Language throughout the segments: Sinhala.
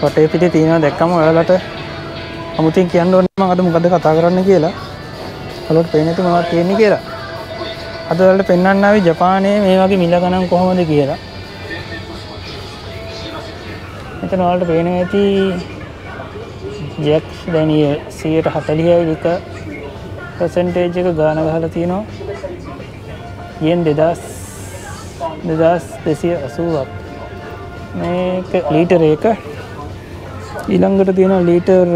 වටේ පිටේ තියෙනවා දැක්කම ඔයාලට අමුතින් කියන්න ඕනේ මම අද මොකද කතා කරන්න කියලා. ඔයාලට පේන්නේ නැති මොනවද තියෙන්නේ කියලා. අද ඔයාලට පෙන්වන්න ආවේ ජපානයේ මේ වගේ මිල ගණන් කොහොමද කියලා. මෙතන ඔයාලට පේනවා ඇති ජැක්ස් ඩැනියල් 140යි එක percentage එක ගාන ගහලා තියෙනවා. යෙන් 2280ක්. මේක ලීටර එක. ඊළඟට තියෙනවා ලීටර්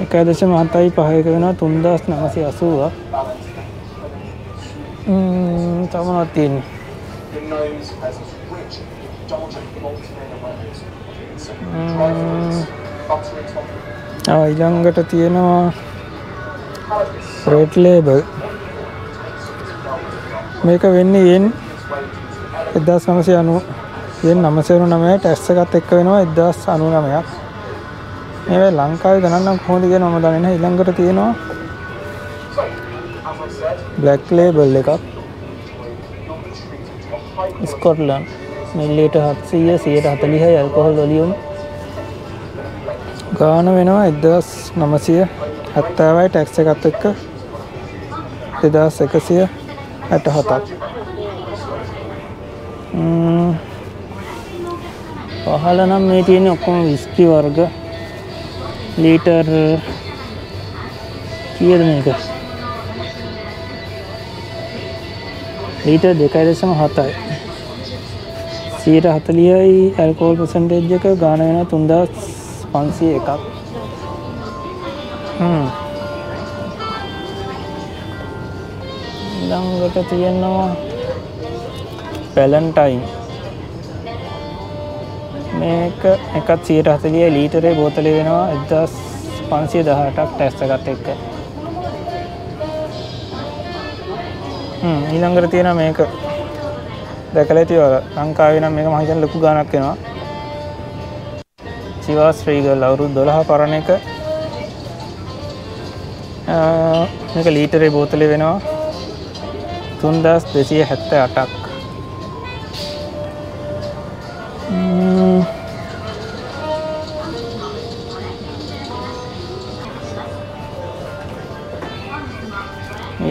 1.75 එක වෙනවා 3980ක්. තව මොනවද තියෙන්නේ? ඊළඟට තියෙනවා රෙඩ් ලේබල්. මේක වෙන්නේ යෙන් 1990 යෙන් 999 ටැක්ස් එකත් එක්ක වෙනවා 1099ක්. මේ ලංකාවේ ගණන් නම් කොහොමද කියන මම දන්නේ නැහැ. ඊළඟට තියෙනවා බ්ලැක් ලේබල් එකක් ස්කොට්ලන්ඩ් මිලිලීටර් 700 140යි ඇල්කොහොල් වොලියුම් ගාන වෙනවා 1970යි ටැක්ස් එකත් එක්ක 2167ක්. පහළ නම් මේ තියෙන්නේ ඔක්කොම විස්කි වර්ග. ලීටර් කීයද මේක? ලීටර් 2.7යි 140යි ඇල්කොහොල් percentage එක ගාන වෙනවා 3501ක්. ඊළඟට තියෙනවා පැලන්ටයින්. මේක එකත් 140යි ලීටරේ බෝතලේ වෙනවා 1518ක් ටැක්ස් එකත් එක්ක. ඊළඟට තියෙනවා මේක දැකලා ඇති ඔයාලා. ලංකාවේ නම් මේක මම හිතන්නේ ලොකු ගාණක් වෙනවා. චිවාස් රීගල් අවුරුදු 12 පරණ එක. මේක ලීටරේ බෝතලේ වෙනවා 3278ක්.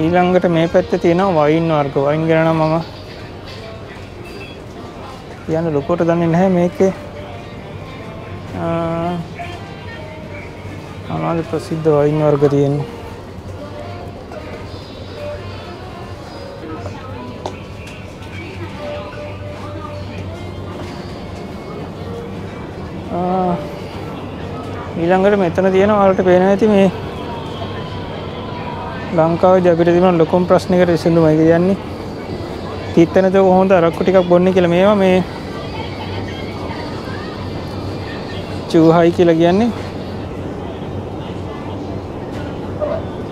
ඊළඟට මේ පැත්තේ තියෙනවා වයින් වර්ග. වයින් ගැන නම් මම කියන්න ලොකුවට දන්නේ නැහැ. මේකේ අමාරු ප්‍රසිද්ධ වයින් වර්ග තියෙනවා. ඊළඟට මෙතන තියෙනවා ඔයාලට පේනවා ඇති මේ ලංකාවේ අපිට තිබුණ ලොකුම ප්‍රශ්නයකට විසඳුමයි කියන්නේ. තීත්තනද කොහොමද අරක්කු ටිකක් බොන්නේ කියලා. මේවා මේ චූහයි කියලා කියන්නේ.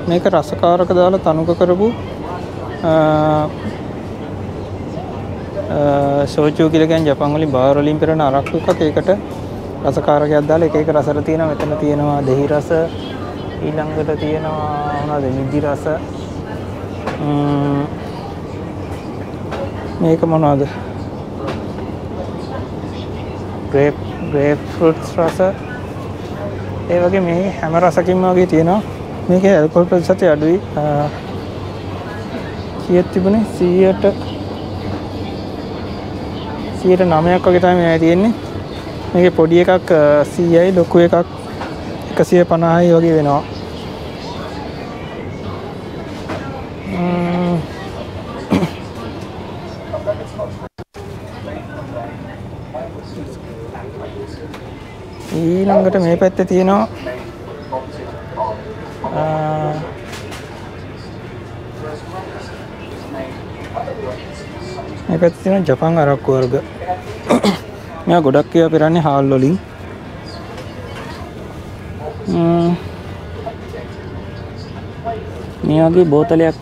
මේක රසකාරක දාලා තනුක කරපු සෝචු කියලා කියන්නේ ජපාන් වලින් බාර් වලින් පෙරන අරක්කු එකක්. ඒකට රසකාරකයක් දාලා එක එක රසට තියෙනවා. මෙතන තියෙනවා දෙහි රස. ඊළඟට තියෙනවා මොනවද මිදි රස. මේක මොනවද ග්‍රේප් ෆෘට්ස් රස. ඒ වගේ මේ හැම රසකින්ම වගේ තියෙනවා. මේකේ ඇල්කොහොල් ප්‍රතිශතය අඩුයි. කීයක් තිබුණේ 109ක් වගේ තමයි මේ තියෙන්නේ. මේකේ පොඩි එකක් 100යි ලොකු එකක් 150යි වගේ වෙනවා. ඊළඟට මේ පැත්තේ තියෙනවා ජපාන් අරක්කු වර්ග. මේවා ගොඩක් ඒවා පෙරන්නේ හාල් වලින්. මේ වගේ බෝතලයක්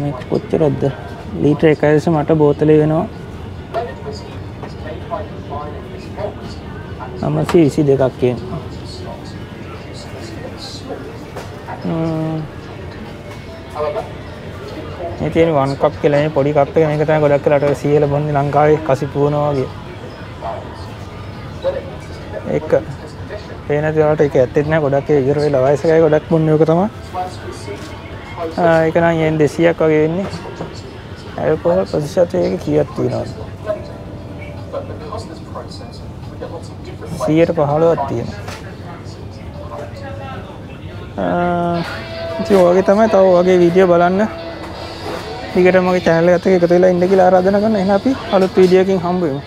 මේක කොච්චරද? ලීටර් 1.8 බෝතලේ වෙනවා 922ක් කියනවා. මේ තියෙන 1 කප් කියලා මේ පොඩි කප් එක. මේක තමයි ගොඩක් වෙලාට සීයල බොන්නේ ලංකාවේ කසිප්පු වුණා වගේ. ඒක පේන තියාලට ඒක ඇත්තෙත් නෑ ගොඩක් ඒ ඉවර වෙලා වයස ගාය ගොඩක් බොන්නේ ඔක තමයි. ඒක නම් යෙන් 200ක් වගේ වෙන්නේ. ඇල්කොහොල් ප්‍රතිශතය ඒක කීයක් තියෙනවද? 115ක් තියෙනවා. ඉතින් ඔයගේ තමයි තව ඔයගේ වීඩියෝ බලන්න. ඊකට මගේ channel එකත් එක්ක එකතු වෙලා ඉන්න කියලා ආරාධනා කරනවා. එහෙනම් අපි අලුත් වීඩියෝ එකකින් හම්බ වෙමු.